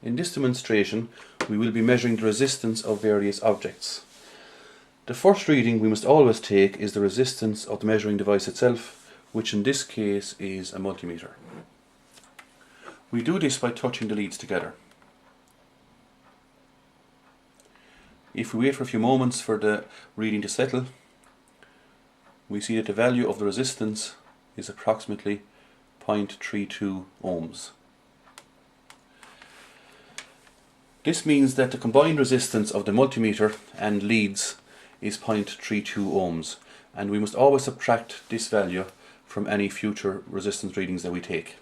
In this demonstration, we will be measuring the resistance of various objects. The first reading we must always take is the resistance of the measuring device itself, which in this case is a multimeter. We do this by touching the leads together. If we wait for a few moments for the reading to settle, we see that the value of the resistance is approximately 0.32 ohms. This means that the combined resistance of the multimeter and leads is 0.32 ohms, and we must always subtract this value from any future resistance readings that we take.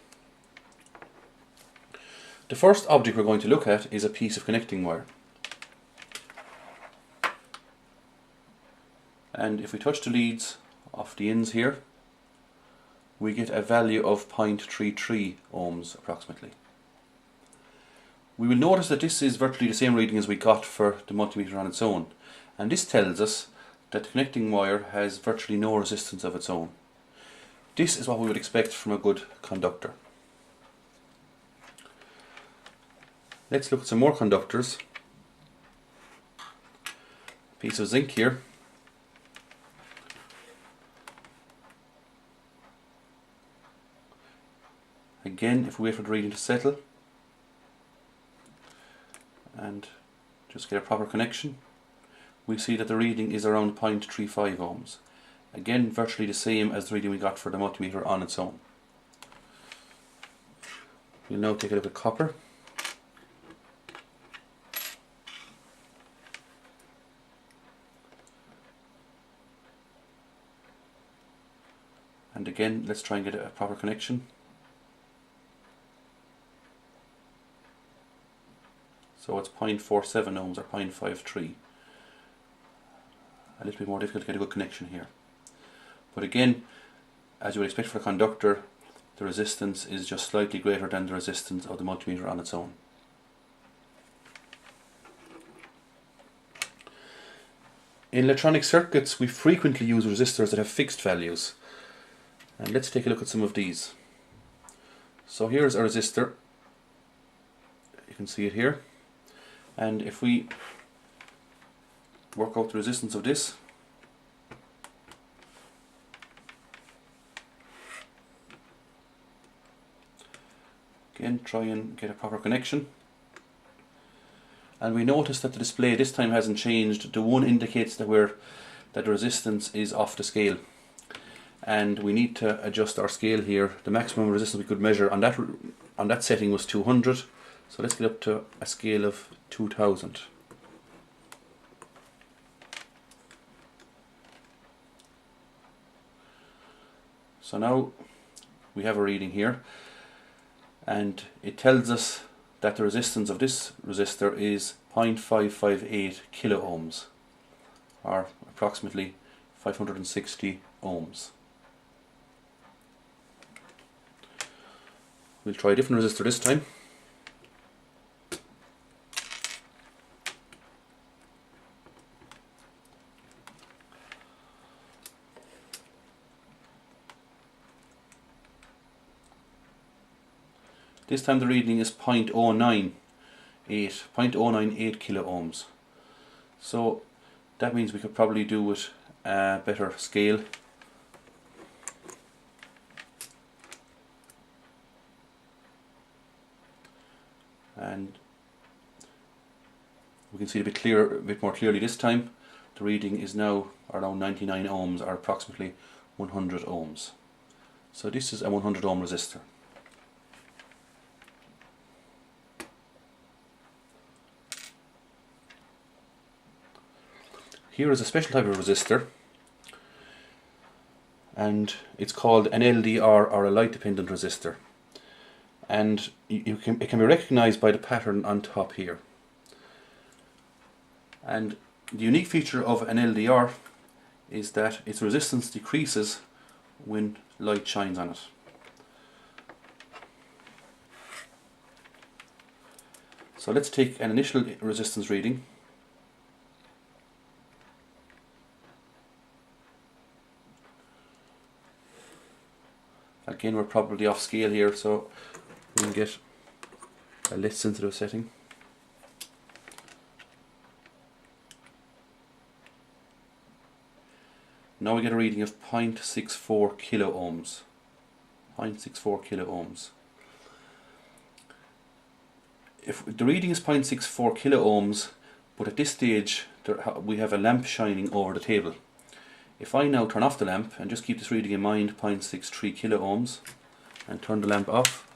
The first object we're going to look at is a piece of connecting wire. And if we touch the leads off the ends here, we get a value of 0.33 ohms approximately. We will notice that this is virtually the same reading as we got for the multimeter on its own, and this tells us that the connecting wire has virtually no resistance of its own. This is what we would expect from a good conductor. Let's look at some more conductors. A piece of zinc here. Again, if we wait for the reading to settle and just get a proper connection, we see that the reading is around 0.35 ohms. Again, virtually the same as the reading we got for the multimeter on its own. We'll now take a look at copper. And again, let's try and get a proper connection. So it's 0.47 ohms or 0.53. A little bit more difficult to get a good connection here. But again, as you would expect for a conductor, the resistance is just slightly greater than the resistance of the multimeter on its own. In electronic circuits, we frequently use resistors that have fixed values. And let's take a look at some of these. So here's a resistor. You can see it here. And if we work out the resistance of this, again try and get a proper connection, and we notice that the display this time hasn't changed. The 1 indicates that the resistance is off the scale, and we need to adjust our scale here. The maximum resistance we could measure on that setting was 200, so let's get up to a scale of 2000. So now we have a reading here, and it tells us that the resistance of this resistor is 0.558 kilo ohms, or approximately 560 ohms. We'll try a different resistor this time. This time the reading is 0.098 kilo ohms. So that means we could probably do with a better scale. And we can see it a bit more clearly this time. The reading is now around 99 ohms, or approximately 100 ohms. So this is a 100 ohm resistor. Here is a special type of resistor, and it's called an LDR, or a light dependent resistor, and it can be recognized by the pattern on top here. And the unique feature of an LDR is that its resistance decreases when light shines on it. So let's take an initial resistance reading. Again, we're probably off scale here, so we can get a less sensitive setting. Now we get a reading of 0.64 kilo ohms. 0.64 kilo ohms. If the reading is 0.64 kilo ohms, but at this stage we have a lamp shining over the table. If I now turn off the lamp and just keep this reading in mind, 0.63 kilo ohms, and turn the lamp off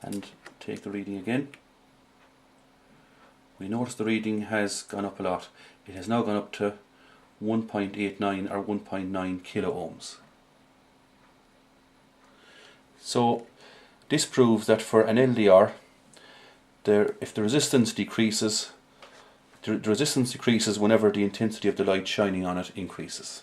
and take the reading again, we notice the reading has gone up a lot. It has now gone up to 1.89 or 1.9 kilo ohms. So this proves that for an LDR, if the resistance decreases, the resistance decreases whenever the intensity of the light shining on it increases.